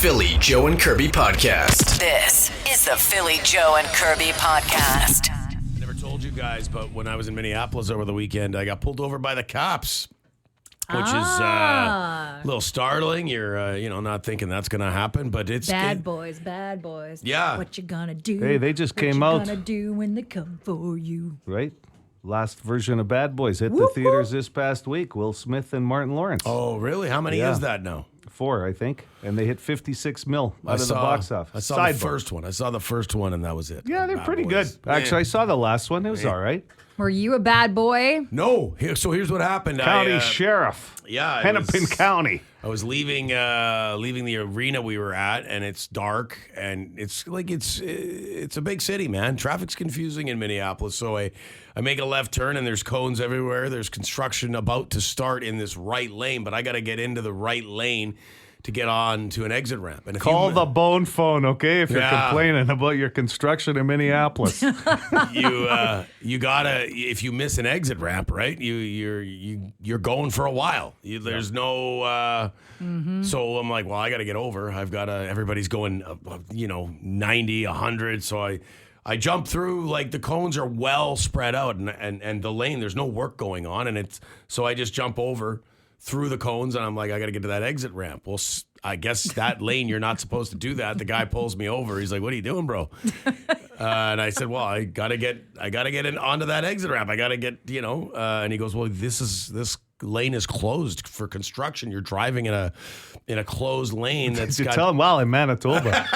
Philly Joe and Kirby podcast. This is the Philly Joe and Kirby podcast. I never told you guys, but when I was in Minneapolis over the weekend, I got pulled over by the cops, which is a little startling. You're, not thinking that's going to happen, but it's bad boys. Yeah. What you gonna do? Hey, they just came out. What you gonna do when they come for you? Right? Last version of Bad Boys hit the theaters this past week. Will Smith and Martin Lawrence. Oh, really? How many is that now? 4, I think. And they hit 56 mil out of the box office. I saw the first one. And that was it. Yeah, they're Bad pretty Boys. good. Actually, I saw the last one. It was all right. Were you a bad boy? No. So here's what happened. County Sheriff. Yeah. Hennepin County. I was leaving the arena we were at, and it's dark, and it's a big city, man. Traffic's confusing in Minneapolis, so I make a left turn, and there's cones everywhere. There's construction about to start in this right lane, but I got to get into the right lane to get on to an exit ramp. And Call the bone phone, okay? If you're complaining about your construction in Minneapolis. You gotta, if you miss an exit ramp, right? You're going for a while. There's no. So I'm like, well, I got to get over. Everybody's going, 90, 100. So I jump through, like the cones are well spread out, and the lane, there's no work going on, so I just jump over through the cones, and I'm like, I got to get to that exit ramp. Well, I guess that lane, you're not supposed to do that. The guy pulls me over. He's like, what are you doing, bro? And I said, well, I got to get in onto that exit ramp. I got to get, and he goes, well, this lane is closed for construction. You're driving in a closed lane. That's tell him, well, in Manitoba.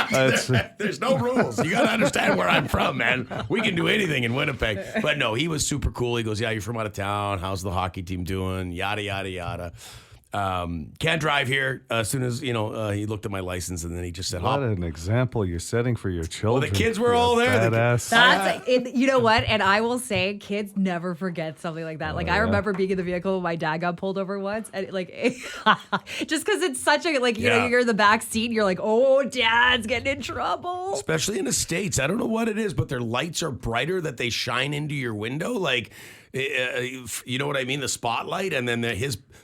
There's no rules. You got to understand where I'm from, man. We can do anything in Winnipeg. But no, he was super cool. He goes, yeah, you're from out of town. How's the hockey team doing? Yada, yada, yada. Can't drive here. As soon as, he looked at my license, and then he just said, what an example you're setting for your children. Well, the kids were all there. You know what? And I will say, kids never forget something like that. I remember being in the vehicle when my dad got pulled over once, and just because it's such a, you're in the back seat, and you're like, oh, Dad's getting in trouble. Especially in the States. I don't know what it is, but their lights are brighter that they shine into your window. You know what I mean? The spotlight, and then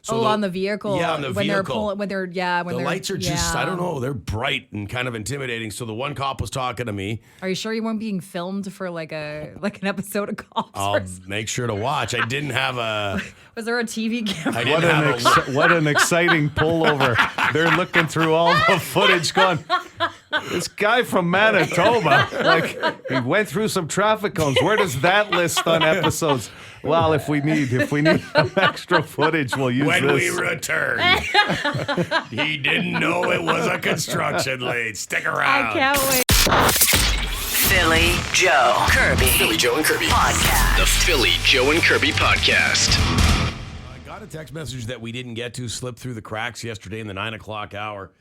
on the vehicle. Yeah, on the vehicle. The lights are just, I don't know, they're bright and kind of intimidating. So the one cop was talking to me. Are you sure you weren't being filmed for an episode of Cops? I'll make sure to watch. I didn't have a... Was there a TV camera? What an exciting pullover. They're looking through all the footage going, this guy from Manitoba, he went through some traffic cones. Where does that list on episodes? Well, if we need some extra footage, we'll use when this. When we return. He didn't know it was a construction lane. Stick around. I can't wait. Philly Joe Kirby. Philly Joe and Kirby podcast. The Philly Joe and Kirby podcast. I got a text message that we didn't get to slip through the cracks yesterday in the 9 o'clock hour.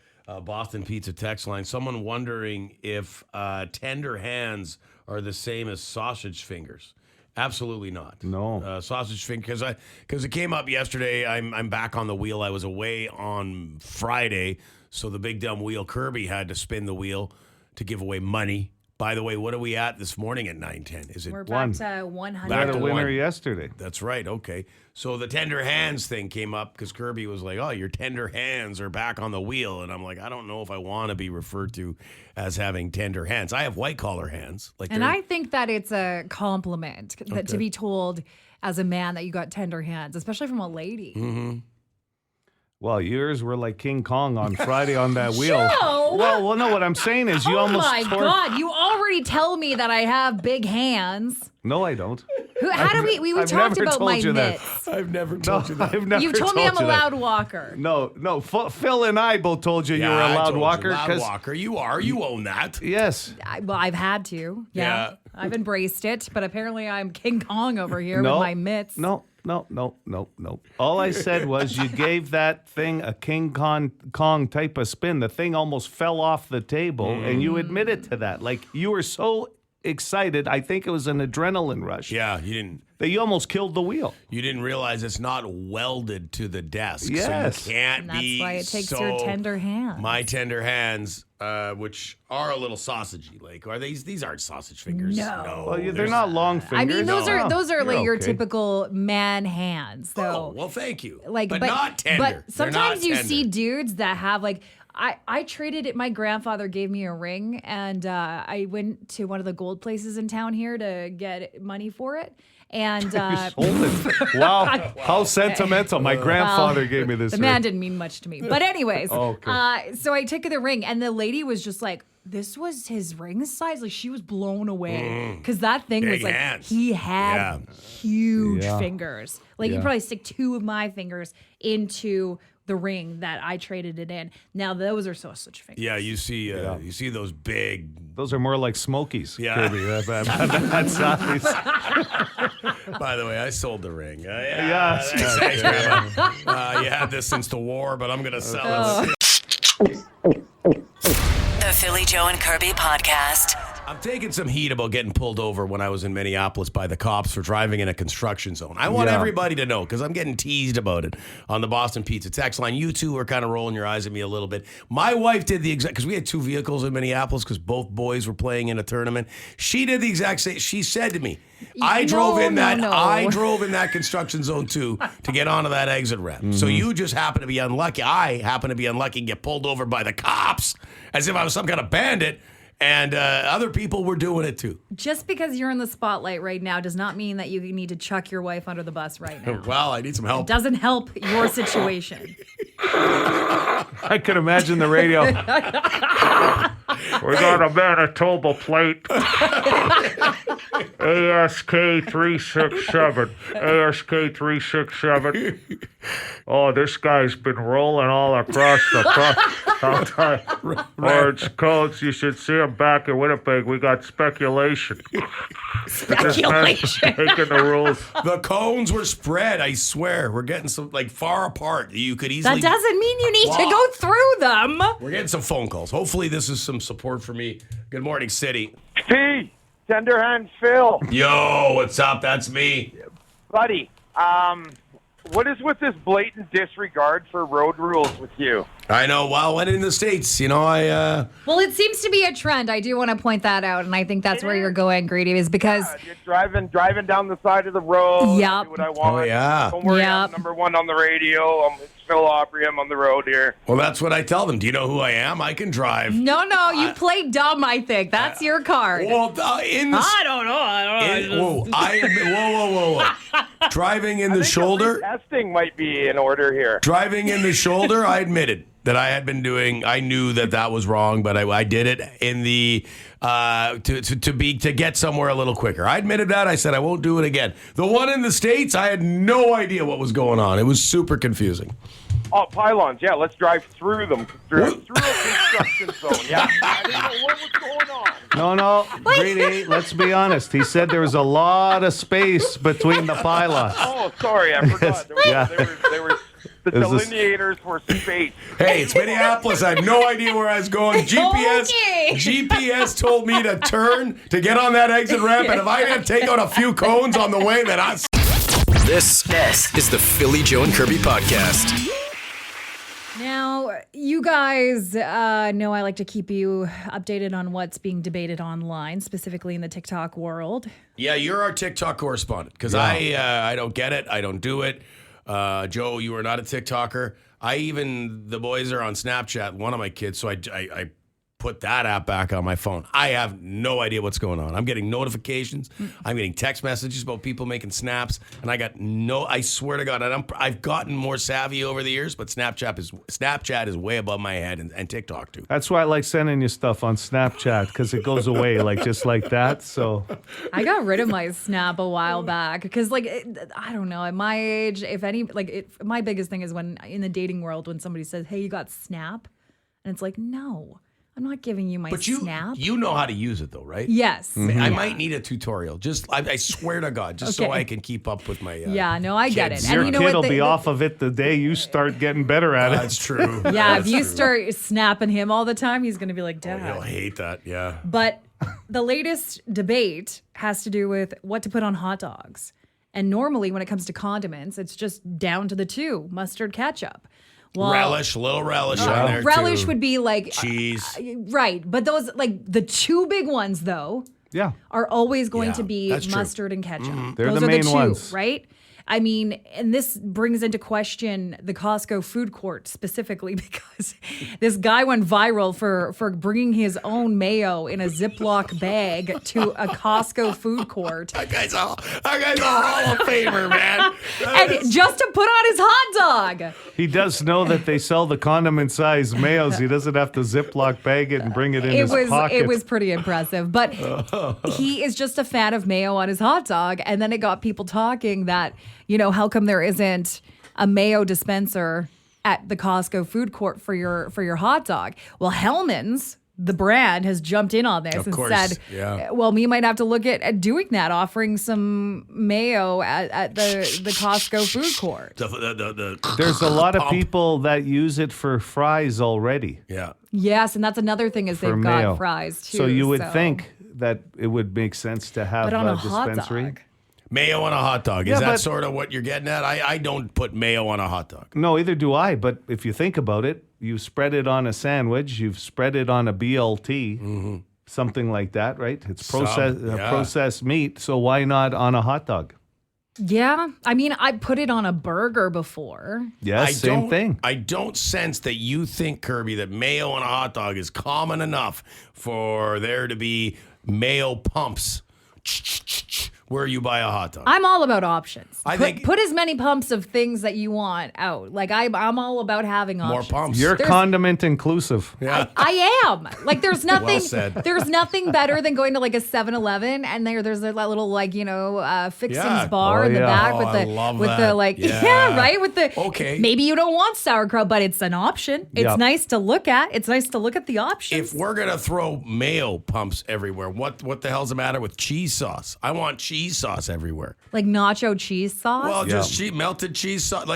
Boston Pizza text line. Someone wondering if tender hands are the same as sausage fingers. Absolutely not. No. Sausage finger, because it came up yesterday. I'm back on the wheel. I was away on Friday, so the big dumb wheel Kirby had to spin the wheel to give away money. By the way, what are we at this morning at 9:10? Is it We're back to 100. We had a winner 1. yesterday. That's right. Okay. So the tender hands thing came up because Kirby was like, oh, your tender hands are back on the wheel. And I'm like, I don't know if I want to be referred to as having tender hands. I have white collar hands. And I think that it's a compliment that to be told as a man that you got tender hands, especially from a lady. Mm-hmm. Well, yours were like King Kong on Friday on that wheel. Joe! Well, no, what I'm saying is you almost Oh, my God. You already tell me that I have big hands. No, I don't. We talked about my mitts. I've never told you that. I've never You've told me I'm a that. loud walker. No. Phil and I both told you you were a loud walker. Loud walker. You are. You own that. Yes. I've had to. Yeah. I've embraced it, but apparently I'm King Kong over here with my mitts. No. All I said was you gave that thing a King Kong type of spin. The thing almost fell off the table, and you admitted to that. You were so excited. I think it was an adrenaline rush. Yeah, you didn't. That you almost killed the wheel. You didn't realize it's not welded to the desk. Yes. So you can't And that's why it takes your tender hands. My tender hands, which are a little sausagey. Are these aren't sausage fingers? No. Well, they're not long fingers. I mean, those are like your okay. typical man hands. So, well, thank you. but not tender. But sometimes you tender. see dudes that have I traded it. My grandfather gave me a ring, and I went to one of the gold places in town here to get money for it. And Sold it. Wow, how sentimental. My grandfather gave me this the ring. man didn't mean much to me. But anyways, Okay. so I took the ring, and the lady was just like, this was his ring size. Like, she was blown away because that thing Big was like, hands. he had huge Yeah. fingers. Like, you Yeah. probably stick 2 of my fingers into the ring that I traded it in. Now those are such fingers. Yeah, you see those big. Those are more like Smokies, Yeah. Kirby. That size. By the way, I sold the ring. Yeah. Thanks, Grandma. You had this since the war, but I'm gonna sell it. The Philly Joe and Kirby podcast. I'm taking some heat about getting pulled over when I was in Minneapolis by the cops for driving in a construction zone. I want Yeah. everybody to know because I'm getting teased about it on the Boston Pizza text line. You two are kind of rolling your eyes at me a little bit. My wife did the exact, because we had 2 vehicles in Minneapolis because both boys were playing in a tournament. She did the exact same. She said to me, I drove in that construction zone too to get onto that exit ramp. So you just happen to be unlucky. I happen to be unlucky and get pulled over by the cops as if I was some kind of bandit. And other people were doing it too. Just because you're in the spotlight right now does not mean that you need to chuck your wife under the bus right now. Well, I need some help. Doesn't help your situation. I could imagine the radio. We got a Manitoba plate. ASK 367. ASK 367. Oh, this guy's been rolling all across the orange coats. You should see him back in Winnipeg. We got speculation. Speculation. Taking the rules. The cones were spread, I swear. We're getting some, like, far apart. You could easily... That doesn't mean you need to go through them. We're getting some phone calls. Hopefully this is some support for me. Good morning, City. P, Tenderhand Phil, Yo, what's up? That's me. buddy. What is with this blatant disregard for road rules with you? I know. Well, when in the States, Well, it seems to be a trend. I do want to point that out, and I think that's where you're going, Greedy, is because You're driving down the side of the road. Yep. Do what I want. Oh, yeah. Don't worry, Yep. I'm number 1 on the radio. It's Phil Aubry. I'm on the road here. well, that's what I tell them. Do you know who I am? I can drive. no, you play dumb. I think that's your card. Well, in the... I don't know. Whoa. Driving in the shoulder... Testing might be in order here. Driving in the shoulder, I admitted that I had been doing. I knew that was wrong, but I did it in the to get somewhere a little quicker. I admitted that. I said I won't do it again. The one in the States, I had no idea what was going on. It was super confusing. Oh, pylons. Yeah, let's drive through them. Through a construction zone. Yeah. I didn't know what was going on. No, Greedy, let's be honest. He said there was a lot of space between the pylons. Oh, sorry, I forgot. There were the Is this- delineators were spaced. Hey, it's Minneapolis. I had no idea where I was going. GPS told me to turn to get on that exit ramp, and if I didn't take out a few cones on the way, then I. This is the Philly Joe and Kirby podcast. Now, you guys know I like to keep you updated on what's being debated online, specifically in the TikTok world. Yeah, you're our TikTok correspondent because I don't get it. I don't do it. Joe, you are not a TikToker. The boys are on Snapchat, one of my kids, so I put that app back on my phone. I have no idea what's going on. I'm getting notifications. I'm getting text messages about people making snaps, and I swear to God, I've gotten more savvy over the years, but Snapchat is way above my head, and TikTok too. That's why I like sending you stuff on Snapchat, because it goes away just like that. So I got rid of my Snap a while back because, I don't know, at my age, my biggest thing is when in the dating world, when somebody says, "Hey, you got Snap," and it's like, no. I'm not giving you my Snap. You know how to use it though, right? Yes. I might need a tutorial. I swear to God, just so I can keep up with my. I get it. your And kid will be off of it the day you start getting better at it. That's true. Yeah, if you start snapping him all the time, he's going to be like, Dad. He'll hate that. Yeah. But the latest debate has to do with what to put on hot dogs. And normally when it comes to condiments, it's just down to the 2, mustard, ketchup. Well, Little relish on there relish too. would be like Cheese. Right, but those the 2 big ones though Yeah. are always going to be that's true. mustard and ketchup. They're those the are main the 2, ones. right? I mean, and this brings into question the Costco food court specifically because this guy went viral for bringing his own mayo in a Ziploc bag to a Costco food court. That guy's a Hall of Famer, man. And just to put on his hot dog. He does know that they sell the condiment-sized mayos. He doesn't have to Ziploc bag it and bring it in his pocket. It was pretty impressive. But he is just a fan of mayo on his hot dog. And then it got people talking that, how come there isn't a mayo dispenser at the Costco food court for your hot dog? Well, Hellman's, the brand, has jumped in on this said, well, we might have to look at doing that, offering some mayo at the Costco food court. There's a lot of people that use it for fries already. Yeah. Yes, and that's another thing is they've mayo. got fries too. So you would think that it would make sense to have but on a hot dispensary. dog. Mayo on a hot dog. Yeah, Is that but- sort of what you're getting at? I don't put mayo on a hot dog. No, either do I. But if you think about it, you spread it on a sandwich, you've spread it on a BLT, something like that, right? It's processed meat, so why not on a hot dog? Yeah, I mean, I put it on a burger before. Yes, same thing. I don't sense that you think, Kirby, that mayo on a hot dog is common enough for there to be mayo pumps where you buy a hot dog. I'm all about options. I think put as many pumps of things that you want out. Like I'm all about having options. more pumps. You're condiment inclusive. Yeah. I am. Like there's nothing Well said. there's nothing better than going to like a 7-Eleven and there's that little like, fixings bar in the back with I the love with that. the like Yeah. right? With the Okay. maybe you don't want sauerkraut, but it's an option. It's Yep. nice to look at. It's nice to look at the options. If we're gonna throw mayo pumps everywhere, what the hell's the matter with cheese sauce? I want cheese sauce everywhere. like nacho cheese sauce. Well, just melted cheese sauce,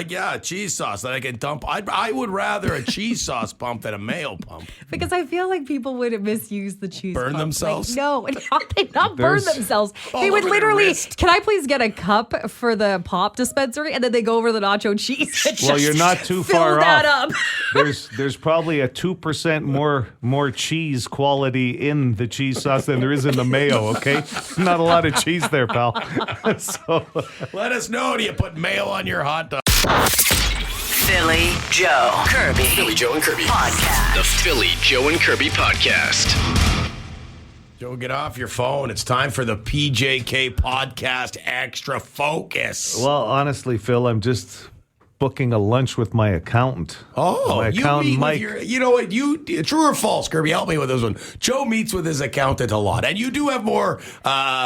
cheese sauce that I can dump. I would rather a cheese sauce pump than a mayo pump. because I feel like people would misuse the cheese. Burn pump. themselves? Like, no, they not burn There's- themselves. All They would over their literally. wrist. Can I please get a cup for the pop dispensary, and then they go over the nacho cheese. And Well, just you're not too fill far that off. up. There's probably a 2% more cheese quality in the cheese sauce than there is in the mayo, okay? Not a lot of cheese there, pal. So Let us know. Do you put mayo on your hot dog? Philly Joe Kirby. Philly Joe and Kirby. Podcast. The Philly Joe and Kirby podcast. Joe, get off your phone. It's time for the PJK Podcast Extra Focus. well, honestly, Phil, I'm just booking a lunch with my accountant. Oh, my you accountant meet Mike. with your, you know what, true or false, Kirby, help me with this one. Joe meets with his accountant a lot, and you do have more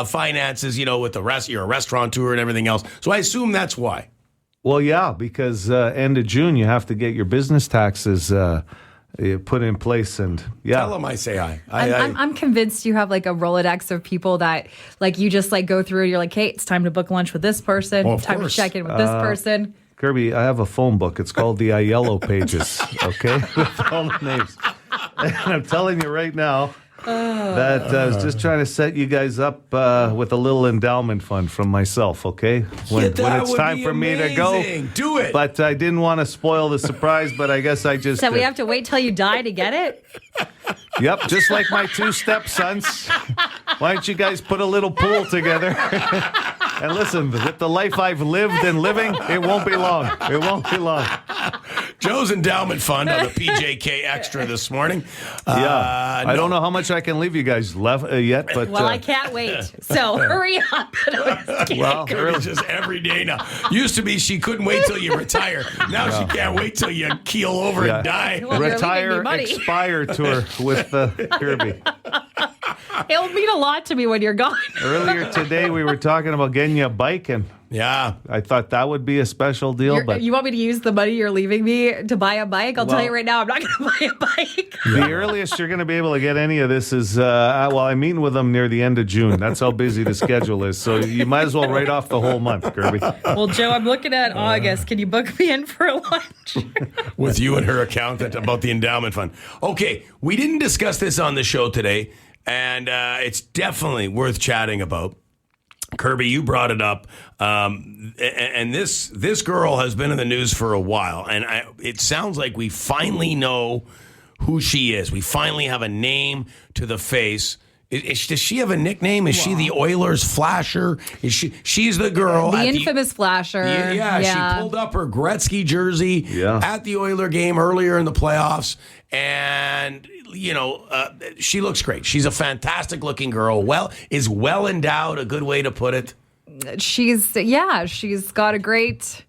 finances, with the rest, you're a restaurateur and everything else, so I assume that's why. Well, yeah, because end of June you have to get your business taxes put in place, and Tell him I say hi. I'm convinced you have like a Rolodex of people that like you just like go through and you're like, hey, it's time to book lunch with this person. Well, of time course. to check in with this person. Kirby, I have a phone book. It's called the Yellow Pages, okay? With all the names. And I'm telling you right now that I was just trying to set you guys up with a little endowment fund from myself, okay? When that it's would time be for me to go. amazing. Do it. But I didn't want to spoil the surprise, but I guess I just... So we have to wait till you die to get it? Yep, just like my two stepsons. Why don't you guys put a little pool together? And listen, with the life I've lived and living, it won't be long. It won't be long. Joe's endowment fund on the PJK Extra this morning. Yeah, I don't know how much I can leave you guys left yet, but Well, I can't wait. So hurry up. well, Kirby's just every day now. Used to be she couldn't wait till you retire. Now she can't wait till you keel over Yeah. and die. Well, you're leaving me retire, money. expire tour with Kirby. It'll mean a lot to me when you're gone. Earlier today, we were talking about getting you a bike, and Yeah. I thought that would be a special deal, but You want me to use the money you're leaving me to buy a bike? I'll tell you right now, I'm not going to buy a bike. the earliest you're going to be able to get any of this is, I'm meeting with them near the end of June. That's how busy the schedule is. So you might as well write off the whole month, Kirby. Well, Joe, I'm looking at August. Can you book me in for a lunch? With you and her accountant about the endowment fund. Okay, we didn't discuss this on the show today, and it's definitely worth chatting about. Kirby, you brought it up, and this girl has been in the news for a while, and it sounds like we finally know who she is. We finally have a name to the face Does she have a nickname? Is she the Oilers flasher? Is she's the girl? The at infamous flasher. Yeah, she pulled up her Gretzky jersey at the Oiler game earlier in the playoffs. And, she looks great. She's a fantastic looking girl. Is well endowed a good way to put it? She's got a great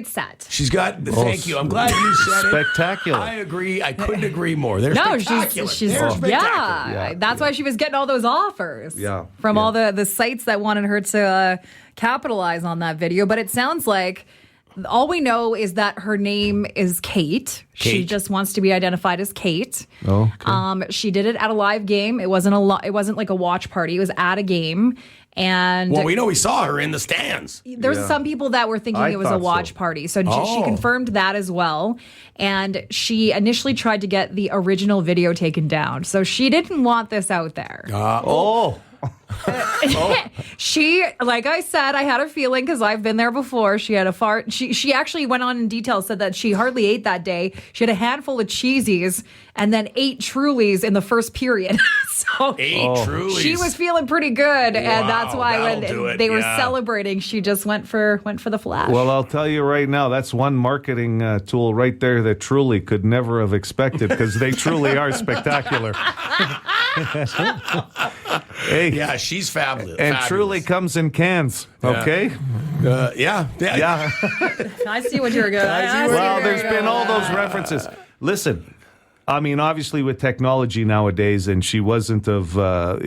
set. She's got. Thank you. I'm glad you said Spectacular. it. I agree. I couldn't agree more. They're No, spectacular. she's They're spectacular. That's why she was getting all those offers. Yeah. From all the sites that wanted her to capitalize on that video. But it sounds like all we know is that her name is Kate. She just wants to be identified as Kate. Oh, okay. She did it at a live game. It wasn't like a watch party. It was at a game. And Well, we know we saw her in the stands. there's some people that were thinking it was a thought watch so. party. So she confirmed that as well. And she initially tried to get the original video taken down. So she didn't want this out there. She, like I said, I had a feeling because I've been there before. She had a fart. She actually went on in detail, said that she hardly ate that day. She had a handful of cheesies and then 8 Trulies in the first period. So 8 Trulies. she was feeling pretty good, and that's why that'll do when it, they were yeah. celebrating, she just went for the flash. Well, I'll tell you right now, that's one marketing tool right there that Truly could never have expected because they truly are spectacular. Hey, Yeah, she's fabulous. and Truly comes in cans, okay? Yeah. I see what you're going. Well, there's been all those references. Listen, I mean, obviously with technology nowadays, and she wasn't of, I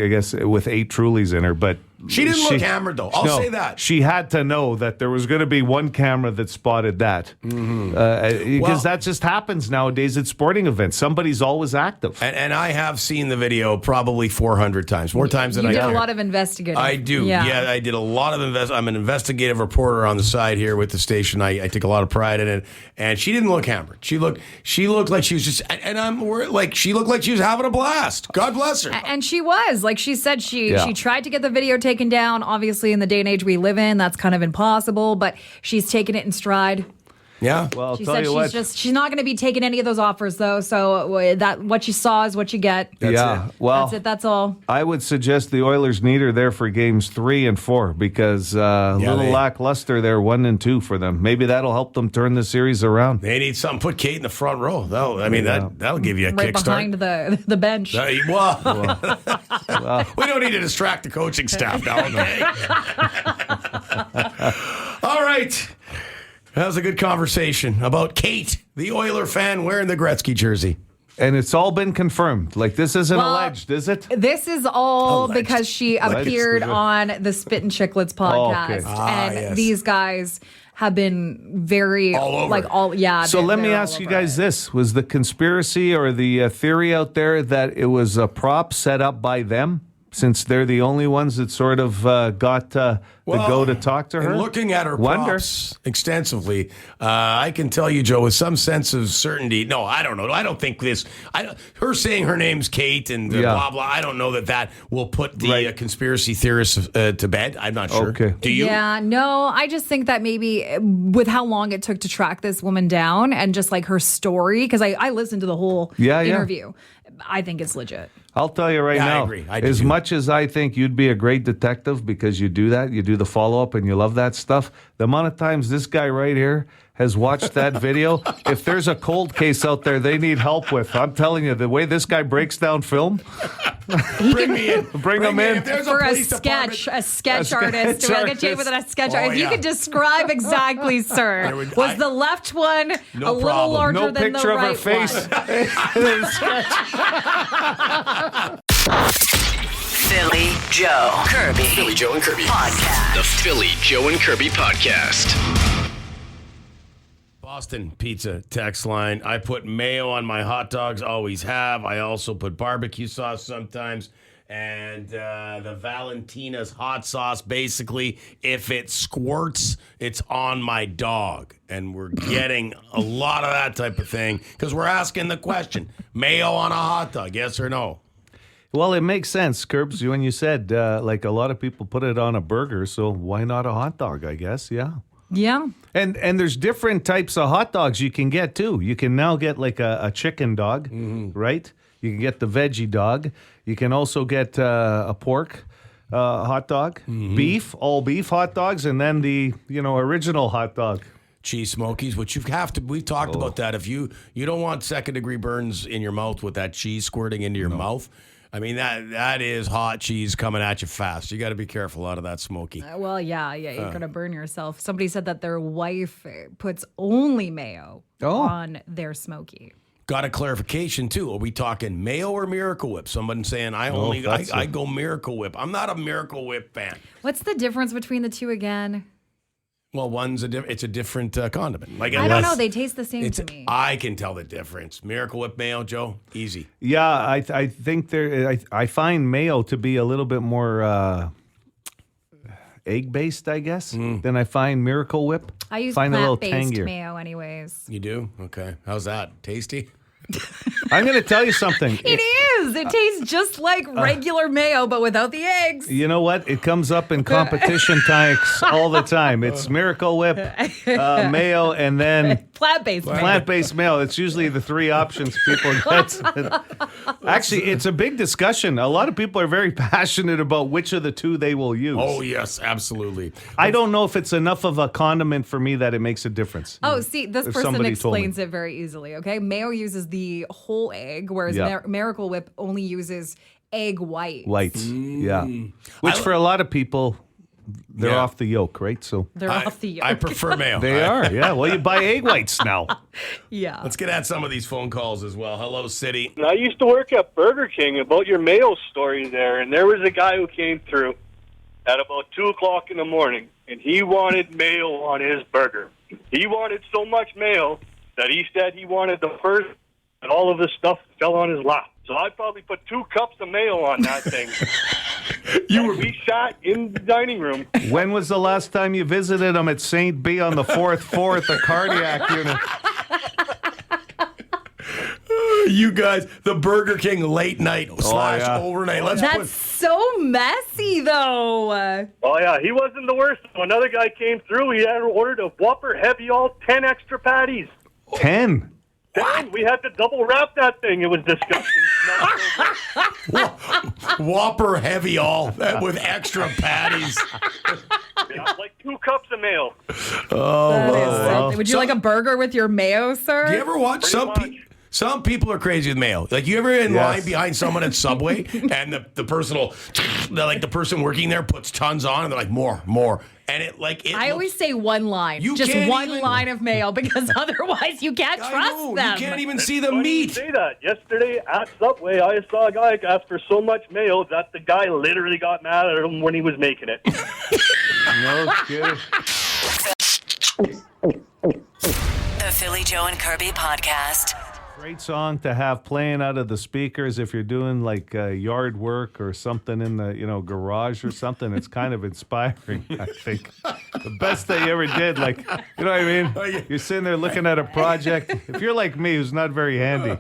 guess with 8 Trulies in her, but She didn't look hammered, though. I'll say that. She had to know that there was going to be one camera that spotted that. Because that just happens nowadays at sporting events. Somebody's always active. And I have seen the video probably 400 times, more times than You I did care. a lot of investigating. I do. Yeah, I did a lot of I'm an investigative reporter on the side here with the station. I take a lot of pride in it. And she didn't look hammered. She looked like she was just, she looked like she was having a blast. God bless her. And she was. Like she said, she tried to get the video taken down. Obviously, in the day and age we live in, that's kind of impossible, but she's taken it in stride. Yeah. Well, I'll She tell said you what. she's not going to be taking any of those offers, though. So that what you saw is what you get. Well, That's it. That's all. I would suggest the Oilers need her there for games 3 and 4 because a little lackluster there, 1 and 2 for them. Maybe that'll help them turn the series around. They need something. Put Kate in the front row. That'll give you a Right kickstart. behind the bench. We don't need to distract the coaching staff now. Okay? All right. That was a good conversation about Kate, the Oiler fan wearing the Gretzky jersey. And it's all been confirmed. Like, this isn't Well, alleged, is it? This is all Alleged. because she Alleged. appeared on the Spit and Chicklets podcast, okay. and yes. these guys have been very All over. So let me ask you guys this. Was the conspiracy or the theory out there that it was a prop set up by them? Since they're the only ones that sort of got the go to talk to her? And looking at her props extensively, I can tell you, Joe, with some sense of certainty, no, I don't know. I don't think this, her saying her name's Kate and blah, blah, I don't know that will put the conspiracy theorists to bed. I'm not sure. Okay. Do you? Yeah, no, I just think that maybe with how long it took to track this woman down and just like her story, because I listened to the whole interview. I think it's legit. I'll tell you right now. I agree. I do as too. much as I think you'd be a great detective because you do that, you do the follow-up and you love that stuff, the amount of times this guy right here has watched that video, if there's a cold case out there they need help with, I'm telling you, the way this guy breaks down film, Bring me in. Bring him in. If there's For a police department- sketch artist. We'll get you with a sketch artist. If you could describe exactly, sir. Was the left one a little problem. larger no than picture the of right her face. one? Philly Joe Kirby. Philly Joe and Kirby. Podcast. The Philly Joe and Kirby podcast. Boston Pizza text line. I put mayo on my hot dogs, always have. I also put barbecue sauce sometimes. And the Valentina's hot sauce, basically, if it squirts, it's on my dog. And we're getting a lot of that type of thing because we're asking the question, mayo on a hot dog, yes or no? Well, it makes sense, Curbs, when you said, like a lot of people put it on a burger, so why not a hot dog, I guess, yeah. Yeah. And there's different types of hot dogs you can get too. You can now get like a chicken dog, right? You can get the veggie dog. You can also get a pork hot dog, beef, all beef hot dogs, and then the original hot dog. Cheese smokies, which you have to. We've talked about that. If you don't want second degree burns in your mouth with that cheese squirting into your mouth. I mean, that is hot cheese coming at you fast. You got to be careful out of that smoky. Well, yeah, you're going to burn yourself. Somebody said that their wife puts only mayo on their smoky. Got a clarification, too. Are we talking mayo or Miracle Whip? Someone saying, I go Miracle Whip. I'm not a Miracle Whip fan. What's the difference between the two again? Well, it's a different condiment. Like I don't know. They taste the same to me. I can tell the difference. Miracle Whip mayo, Joe, easy. Yeah, I think I find mayo to be a little bit more egg-based, I guess, than I find Miracle Whip. I use plant-based mayo anyways. You do? Okay. How's that? Tasty? I'm going to tell you something. It is. It tastes just like regular mayo, but without the eggs. You know what? It comes up in competition tanks all the time. It's Miracle Whip, mayo, and then plant-based mayo. It's usually the three options people get. Actually, it's a big discussion. A lot of people are very passionate about which of the two they will use. Oh, yes, absolutely. I don't know if it's enough of a condiment for me that it makes a difference. Oh, see, this person explains it very easily, okay? Mayo uses the whole egg, whereas Miracle Whip only uses egg whites. Yeah. Which for a lot of people, they're off the yolk, right? So they're off the yolk. I prefer mayo. They are, yeah. Well, you buy egg whites now. Yeah. Let's get at some of these phone calls as well. Hello, City. I used to work at Burger King about your mayo story there, and there was a guy who came through at about 2 o'clock in the morning, and he wanted mayo on his burger. He wanted so much mayo that he said he wanted the first, and all of this stuff fell on his lap. So I probably put 2 cups of mayo on that thing. We sat in the dining room. When was the last time you visited him at St. B on the 4th floor at the cardiac unit? You guys, the Burger King late night / overnight. That's so messy, though. Oh, yeah, he wasn't the worst. Another guy came through. He had ordered a Whopper Heavy All 10 extra patties. 10? We had to double wrap that thing. It was disgusting. Whopper Heavy All with extra patties. Yeah, like 2 cups of mayo. Would you like a burger with your mayo, sir? Do you ever watch some people are crazy with mayo. Like, you ever in line behind someone at Subway and the person working there puts tons on and they're like, more. And I always say one line. Just one line of mayo because otherwise you can't trust them. You can't even see the meat. You say that. Yesterday at Subway, I saw a guy ask for so much mayo that the guy literally got mad at him when he was making it. No kidding. The Philly Joe and Kirby podcast. Great song to have playing out of the speakers if you're doing like yard work or something in the garage or something. It's kind of inspiring, I think. The best that you ever did, like, you know what I mean? You're sitting there looking at a project. If you're like me, who's not very handy,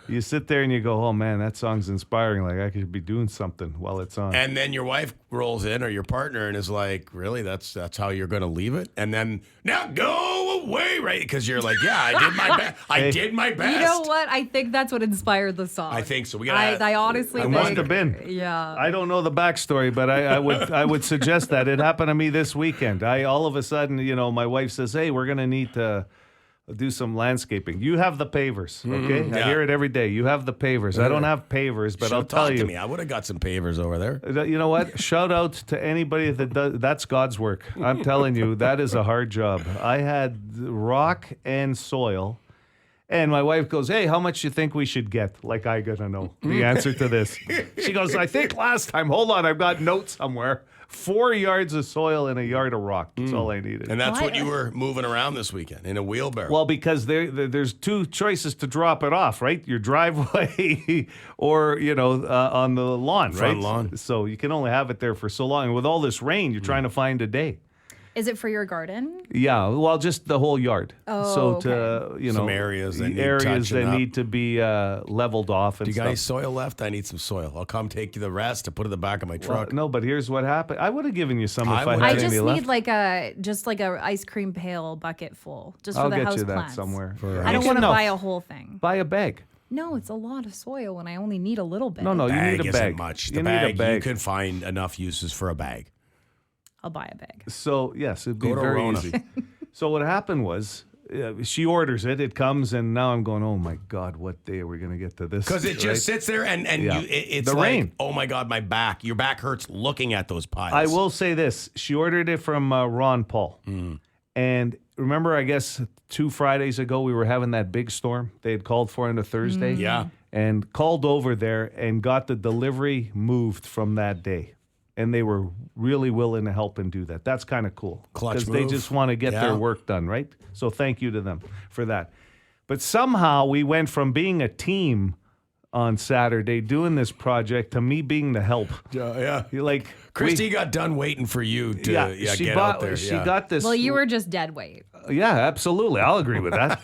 you sit there and you go, oh man, that song's inspiring. Like, I could be doing something while it's on. And then your wife rolls in, or your partner, and is like, really? That's how you're going to leave it? And then, now go away, right? Because you're like, yeah, I did my best. I did my best. You know what? I think that's what inspired the song. I think so. I honestly think. Must have been. Yeah. I don't know the backstory, but I would suggest that. It happened to me this weekend. All of a sudden, my wife says, hey, we're going to need to do some landscaping. You have the pavers, okay? I hear it every day. You have the pavers. I don't have pavers, but I'll tell you. To me. I would have got some pavers over there. You know what? Shout out to anybody that does. That's God's work. I'm telling you, that is a hard job. I had rock and soil, and my wife goes, hey, how much you think we should get? Like, I gotta know the answer to this. She goes, I think last time. Hold on, I've got notes somewhere. 4 yards of soil and a yard of rock. That's all I needed. And that's what you were moving around this weekend, in a wheelbarrow. Well, because there's 2 choices to drop it off, right? Your driveway or, on the lawn, Front right? lawn. So you can only have it there for so long. And with all this rain, you're trying to find a day. Is it for your garden? Yeah, well, just the whole yard. Oh, so to Some areas that need areas touching that up. need to be leveled off. And Do you got stuff. any soil left? I need some soil. I'll come take you the rest and put it in the back of my Well, truck. no, but here's what happened. I would have given you some if I would- had I any just left. need like a ice cream pail bucket full, just I'll for the get house you that plants. somewhere. I don't You want to can- buy a whole thing. Buy a bag. No, it's a lot of soil, and I only need a little bit. No, you Bag need a isn't bag. much. You The need bag, a bag. you can find enough uses for a bag. I'll buy a bag. So yes, it'd be Go to very Rona. easy. So what happened was, she orders it. It comes, and now I'm going, oh my God, what day are we going to get to this? Because it just right? sits there and Yeah. it's The like, rain. oh my God, my back. Your back hurts looking at those piles. I will say this: she ordered it from Ron Paul, and remember, I guess 2 Fridays ago we were having that big storm. They had called for on a Thursday, Yeah. and called over there and got the delivery moved from that day. And they were really willing to help and do that. That's kind of cool. Clutch Because they move. just want to get Yeah. their work done, right? So thank you to them for that. But somehow we went from being a team on Saturday doing this project to me being the help. Yeah. You're like, Christy got done waiting for you to she get bought, out there. She yeah. got this. Well, you were just dead weight. Yeah, absolutely. I'll agree with that.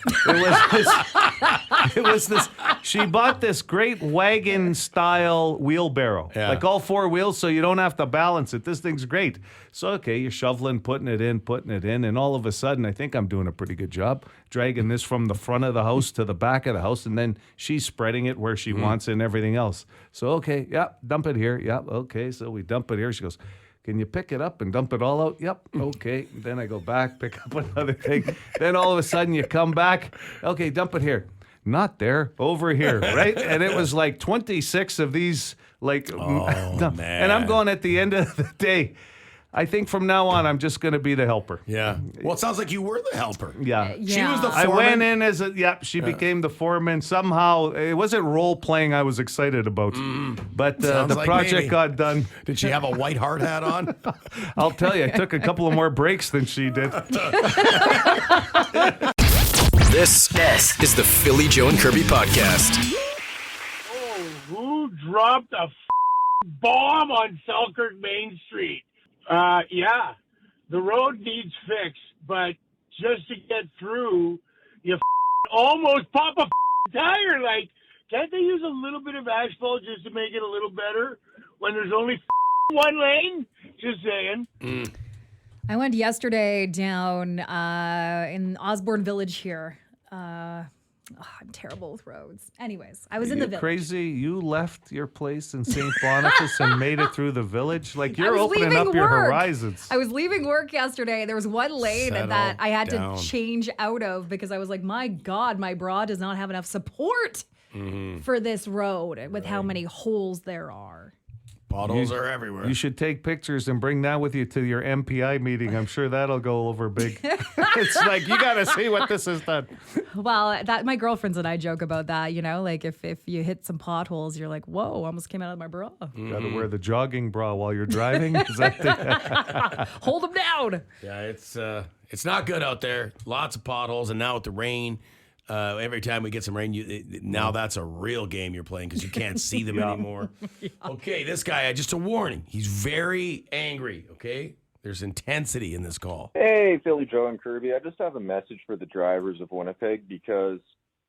It was this. She bought this great wagon style wheelbarrow, Yeah. like all 4 wheels, so you don't have to balance it. This thing's great. So okay, you're shoveling, putting it in, and all of a sudden, I think I'm doing a pretty good job dragging this from the front of the house to the back of the house, and then she's spreading it where she wants it and everything else. So okay, yeah, dump it here. Yeah, okay. So we dump it here. She goes, can you pick it up and dump it all out? Yep. Okay. Then I go back, pick up another thing. Then all of a sudden you come back. Okay, dump it here. Not there, over here, right? And it was like 26 of these, like, and I'm man. going at the end of the day. I think from now on, I'm just going to be the helper. Yeah. Well, it sounds like you were the helper. Yeah. She was the I foreman. went in as she became the foreman. Somehow, it wasn't role playing I was excited about. But Sounds the like project maybe. got done. Did she have a white hard hat on? I'll tell you, I took a couple of more breaks than she did. This is the Philly Joe and Kirby podcast. Who dropped a bomb on Selkirk Main Street? Yeah, the road needs fixed, but just to get through, you almost pop a tire. Like, can't they use a little bit of asphalt just to make it a little better when there's only one lane? Just saying. I went yesterday down in Osborne Village here. I'm terrible with roads. Anyways, I was in the village. Crazy, you left your place in St. Boniface and made it through the village? Like, I you're was opening leaving up your work. horizons. I was leaving work yesterday. There was one lane Settle that I had down. to change out of because I was like, my God, my bra does not have enough support for this road with how many holes there are. Potholes are everywhere. You should take pictures and bring that with you to your MPI meeting. I'm sure that'll go over big. It's like, you got to see what this has done. Well, that my girlfriends and I joke about that, you know, like if you hit some potholes, you're like, whoa, almost came out of my bra. Got to wear the jogging bra while you're driving. Is that the, Hold them down. Yeah, it's not good out there. Lots of potholes, and now with the rain, every time we get some rain, now that's a real game you're playing because you can't see them anymore. Okay, this guy, just a warning. He's very angry, okay? There's intensity in this call. Hey, Philly Joe and Kirby. I just have a message for the drivers of Winnipeg because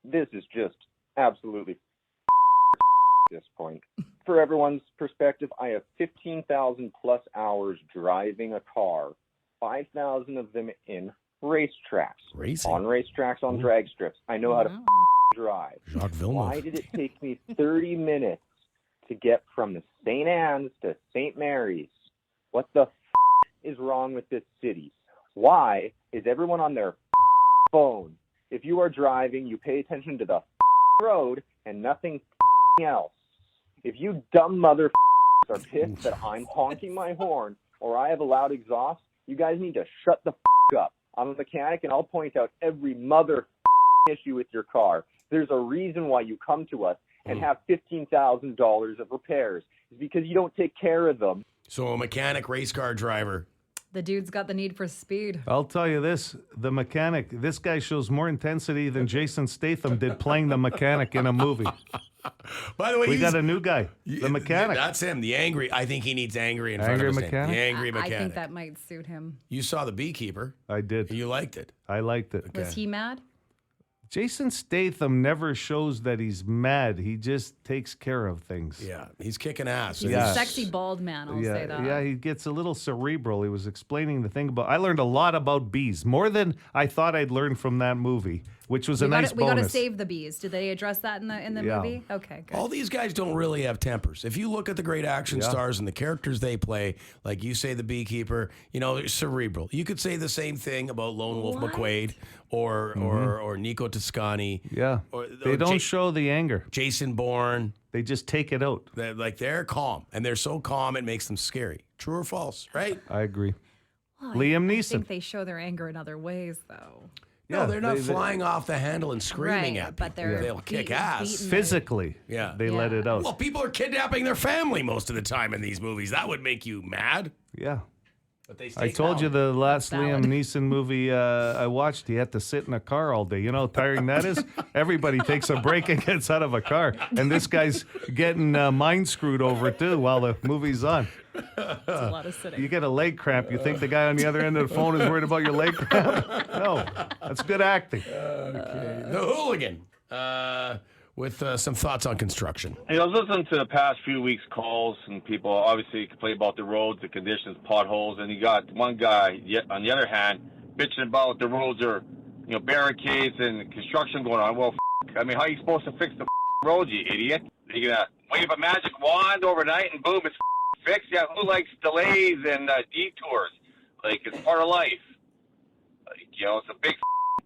this is just absolutely at this point. For everyone's perspective, I have 15,000 plus hours driving a car, 5,000 of them in racetracks. Racing? On racetracks, on drag strips. I know how to drive. Jacques Villeneuve. Why did it take me 30 minutes to get from the St. Anne's to St. Mary's? What the is wrong with this city? Why is everyone on their phone? If you are driving, you pay attention to the road and nothing else. If you dumb mother are pissed that I'm honking my horn or I have a loud exhaust, you guys need to shut the up. I'm a mechanic and I'll point out every mother issue with your car. There's a reason why you come to us and have $15,000 of repairs. It's because you don't take care of them. So a mechanic race car driver The dude's got the need for speed. I'll tell you this, the mechanic, this guy shows more intensity than Jason Statham did playing the mechanic in a movie. By the way, We got a new guy, the mechanic. That's him, the angry. I think he needs angry in front Angry of his mechanic? name. The angry I mechanic. think that might suit him. You saw The Beekeeper. I did. You liked it. I liked it. Was he mad? Jason Statham never shows that he's mad. He just takes care of things. Yeah, he's kicking ass. He's Yeah. a sexy bald man, I'll say that. Yeah, he gets a little cerebral. He was explaining the thing about. I learned a lot about bees, more than I thought I'd learn from that movie, which was a nice We got bonus. to save the bees. Did they address that in the Yeah. movie? Okay, good. All these guys don't really have tempers. If you look at the great action stars and the characters they play, like you say, The Beekeeper, they're cerebral. You could say the same thing about Lone Wolf McQuade or Nico Toscani. Yeah, Or they don't show the anger. Jason Bourne. They just take it out. They're calm, and they're so calm it makes them scary. True or false? Right? I agree. Well, Liam I Neeson. think they show their anger in other ways, though. No, they're not they- flying off the handle and screaming Right, at people. but they're They'll kick ass. beaten Physically, Yeah. they let it out. Well, people are kidnapping their family most of the time in these movies. That would make you mad. Yeah. But they I told you the last Liam Valid. Neeson movie I watched, he had to sit in a car all day. You know how tiring that is? Everybody takes a break and gets out of a car. And this guy's getting mind screwed over, too, while the movie's on. It's a lot of sitting. You get a leg cramp. You think the guy on the other end of the phone is worried about your leg cramp? No, that's good acting. The Hooligan with some thoughts on construction. I was listening to the past few weeks' calls, and people obviously complain about the roads, the conditions, potholes, and you got one guy, on the other hand, bitching about the roads are, barricades and construction going on. Well, I mean, how are you supposed to fix the roads, you idiot? Are you gonna wave a magic wand overnight and boom, it's fixed? Yeah, who likes delays and detours? Like, it's part of life. Like, it's a big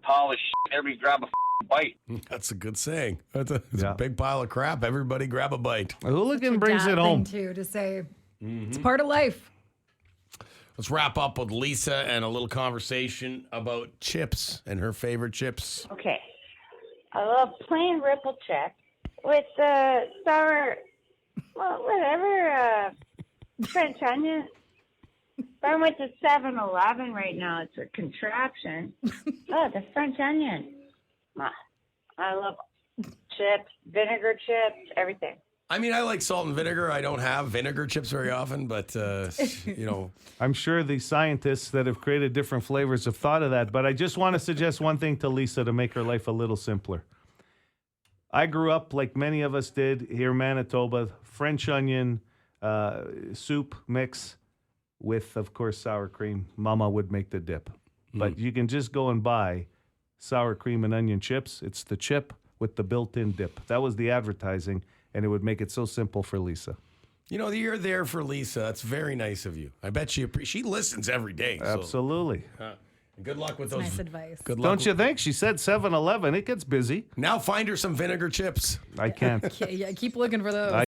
pile of shit. Everybody grab a bite. That's a good saying. It's a big pile of crap. Everybody grab a bite. A hooligan Your brings dad it home. thing, too, to say it's part of life. Let's wrap up with Lisa and a little conversation about chips and her favorite chips. Okay. I love plain ripple check with sour, French onion. But I went to 7-Eleven right now. It's a contraption. Oh, the French onion. I love chips, vinegar chips, everything. I mean, I like salt and vinegar. I don't have vinegar chips very often, but, I'm sure the scientists that have created different flavors have thought of that, but I just want to suggest one thing to Lisa to make her life a little simpler. I grew up, like many of us did here in Manitoba, French onion soup mix with, of course, sour cream. Mama would make the dip. But you can just go and buy sour cream and onion chips. It's the chip with the built-in dip. That was the advertising, and it would make it so simple for Lisa. you're there for Lisa. That's very nice of you. I bet she listens every day. So, Absolutely. good luck with those. Nice advice. Good luck. Don't you think? She said 7-Eleven. It gets busy. Now find her some vinegar chips. I can't. Yeah, keep looking for those.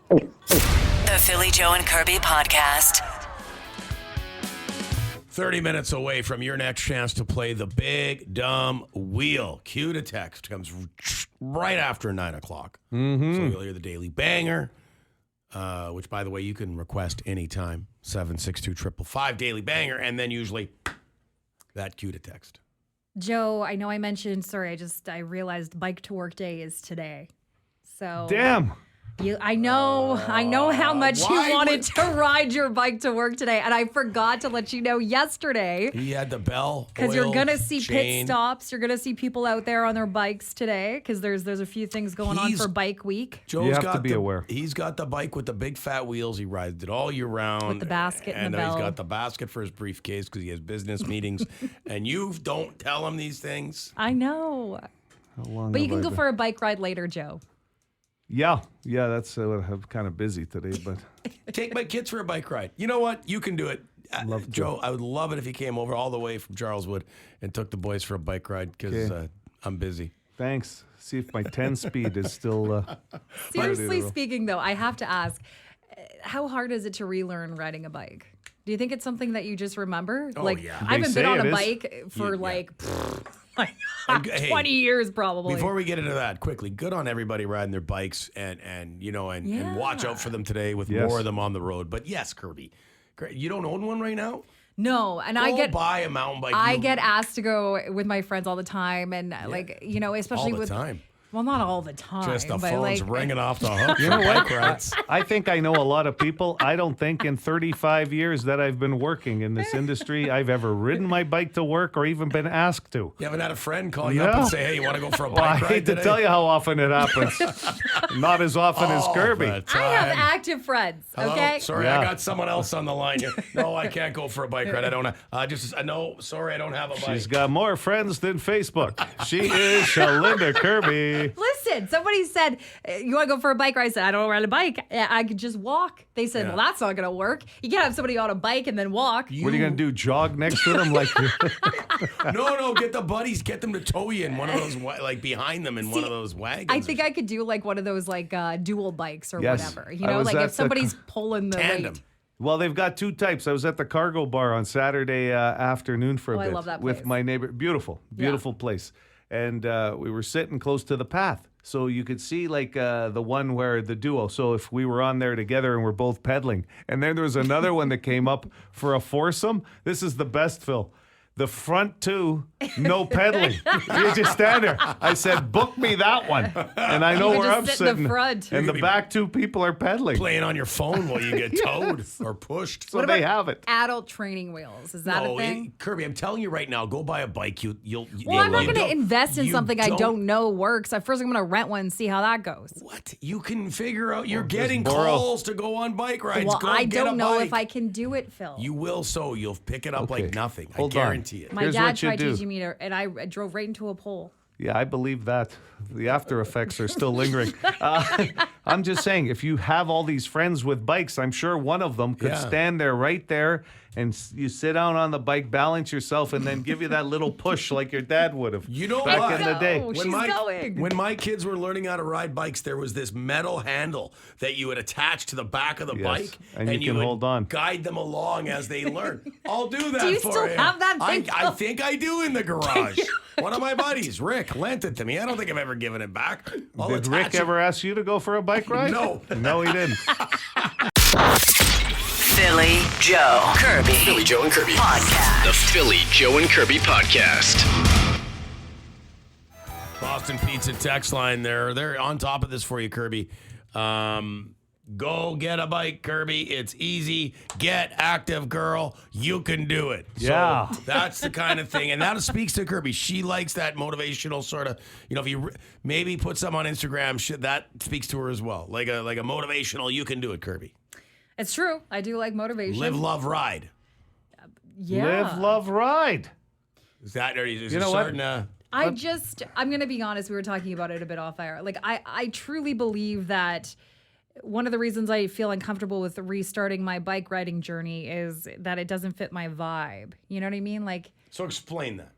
The Philly Joe and Kirby podcast. 30 minutes away from your next chance to play the big dumb wheel. Cue to text comes right after 9 o'clock. Mm-hmm. So you'll hear the daily banger, which, by the way, you can request anytime. 762-555 daily banger, and then usually that cue to text. Joe, I know I mentioned, I realized bike to work day is today. So Damn. I know how much you why wanted would- to ride your bike to work today, and I forgot to let you know yesterday. He had the bell. Because you're oil, gonna see chain. pit stops, you're gonna see people out there on their bikes today. Because there's a few things going on He's- for Bike Week. Joe's You have got to be aware. He's got the bike with the big fat wheels. He rides it all year round. With the basket and the he's bell. got the basket for his briefcase because he has business meetings. And you don't tell him these things. I know, How long but you have can I go been- for a bike ride later, Joe. Yeah, that's I'm kind of busy today, but Take my kids for a bike ride. You know what? You can do it. Love to. Joe, I would love it if you came over all the way from Charleswood and took the boys for a bike ride because Okay. I'm busy. thanks. See if my 10 speed is still. Seriously roll. speaking, though, I have to ask, how hard is it to relearn riding a bike? Do you think it's something that you just remember? Oh, like, yeah. I haven't They been say on it a is. bike for Hey, 20 years probably. Before we get into that, quickly, good on everybody riding their bikes and watch out for them today with Yes. more of them on the road. But yes, Kirby, Great. You don't own one right now? No, and Go buy a mountain bike. I get asked to go with my friends all the time, and especially all the with time. Well, not all the time. Just the but phone's ringing off the hook. You know what? I think I know a lot of people. I don't think in 35 years that I've been working in this industry, I've ever ridden my bike to work or even been asked to. You haven't had a friend call you up and say, hey, you want to go for a bike I ride hate today? to tell you how often it happens. Not as often as Kirby. the I have time. active friends. Hello? Okay. Sorry, Yeah. I got someone else on the line here. No, I can't go for a bike ride. I don't have. No, sorry, I don't have a bike. She's got more friends than Facebook. She is Shalinda Kirby. Listen, somebody said, you want to go for a bike ride? I said, I don't ride a bike. I could just walk. They said, well, that's not going to work. You can't have somebody on a bike and then walk. What are you going to do? Jog next to them? Like, No, get the buddies, get them to tow you in one of those, like behind them in one of those wagons. I think I could do like one of those like dual bikes or Yes. whatever. You I know, was like at if somebody's pulling the Tandem. weight. well, they've got two types. I was at the Cargo Bar on Saturday afternoon for a Oh, I bit love that with place. my neighbor. Beautiful place. And we were sitting close to the path. So you could see like the one where the duo. So if we were on there together and we're both pedaling. And then there was another one that came up for a foursome. This is the best, Phil. The front two, no pedaling. You just stand there. I said, book me that one. And I know You could where just I'm sit in sitting. the front. And the back two people are pedaling. playing on your phone while you get towed or pushed. So they have it. Adult training wheels. Is that a thing? Kirby, I'm telling you right now, go buy a bike. You'll. Well, I'm not you going to don't- invest in you something I don't know works. First, I'm going to rent one and see how that goes. What? You can figure out. You're just getting borrow. calls to go on bike rides. Well, Go I get don't a know bike. if I can do it, Phil. You will. So you'll pick it up Okay. like nothing. Hold I on. guarantee it. My Here's dad what you tried do. teaching me to, and I drove right into a pole. Yeah, I believe that. The after effects are still lingering. I'm just saying, if you have all these friends with bikes, I'm sure one of them could Yeah. stand there right there and you sit down on the bike, balance yourself, and then give you that little push like your dad would have You know back what? in the day. She's going. When my kids were learning how to ride bikes, there was this metal handle that you would attach to the back of the Yes, bike, and you can would hold on. guide them along as they learn. I'll do that Do you for still you. have that thing, I Phil? think I do in the garage. One of my buddies, Rick, lent it to me. I don't think I've ever given it back. I'll Did attach Rick it. ever ask you to go for a bike ride? No. No, he didn't. Philly Joe Kirby. Philly Joe and Kirby. Podcast. The Philly Joe and Kirby podcast. Boston Pizza text line there. They're on top of this for you, Kirby. Go get a bike, Kirby. It's easy. Get active, girl. You can do it. Yeah. So that's the kind of thing. And that speaks to Kirby. She likes that motivational sort of, if you maybe put some on Instagram, that speaks to her as well. Like a motivational, you can do it, Kirby. It's true. I do like motivation. Live, love, ride. Yeah. Live, love, ride. Is that, is You it know what? starting I'm going to be honest. We were talking about it a bit off air. Like, I truly believe that one of the reasons I feel uncomfortable with restarting my bike riding journey is that it doesn't fit my vibe. You know what I mean? Like, so explain that.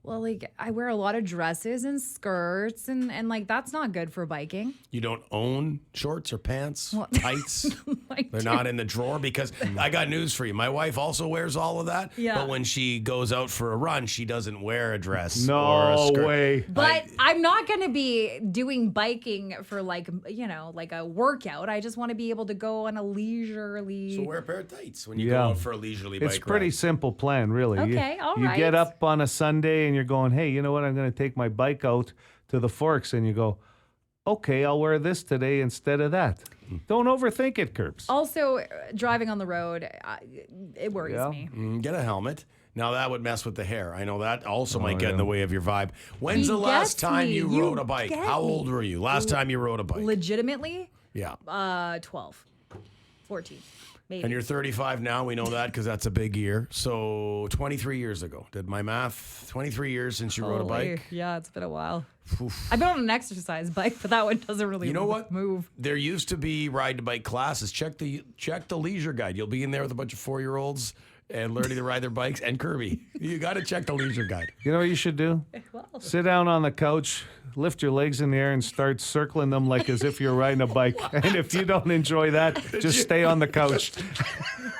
well, like I wear a lot of dresses and skirts and like that's not good for biking. You don't own shorts or pants, Well, tights. I They're do. not in the drawer because I got news for you. My wife also wears all of that. Yeah. But when she goes out for a run, she doesn't wear a dress or a No skirt. way. But I'm not going to be doing biking for like a workout. I just want to be able to go on a leisurely. So wear a pair of tights when you Yeah. go out for a leisurely bike It's pretty ride. simple plan, really. Okay, all You right. get up on a Sunday and you're going, hey, you know what? I'm going to take my bike out to the Forks. And you go, okay, I'll wear this today instead of that. Don't overthink it, Curbs. Also, driving on the road, it worries Yeah. me. Get a helmet. Now that would mess with the hair. I know that also might get in yeah. the way of your vibe. When's He the last gets time me. you You rode a bike? get How me. old were you? Last time you rode a bike? Legitimately, Yeah. 12, 14, maybe. And you're 35 now. We know that because that's a big year. So 23 years ago. Did my math? 23 years since you rode a Holy- bike. Yeah, it's been a while. I've been on an exercise bike, but that one doesn't really You know what? move. There used to be ride to bike classes. Check the leisure guide. You'll be in there with a bunch of 4-year-olds and learning to ride their bikes. And Kirby, you got to check the leisure guide. You know what you should do? Sit down on the couch, lift your legs in the air, and start circling them like as if you're riding a bike. And if you don't enjoy that, just stay on the couch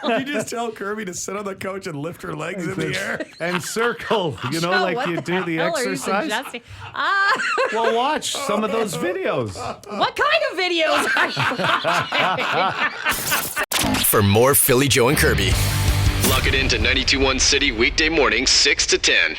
Did you just tell Kirby to sit on the couch and lift her legs in the air? and circle. You know, Joe, like what you the do the hell are you exercise. suggesting? Well, watch some of those videos. What kind of videos are you watching? for more Philly Joe and Kirby. Lock it into 92.1 City weekday mornings 6 to 10.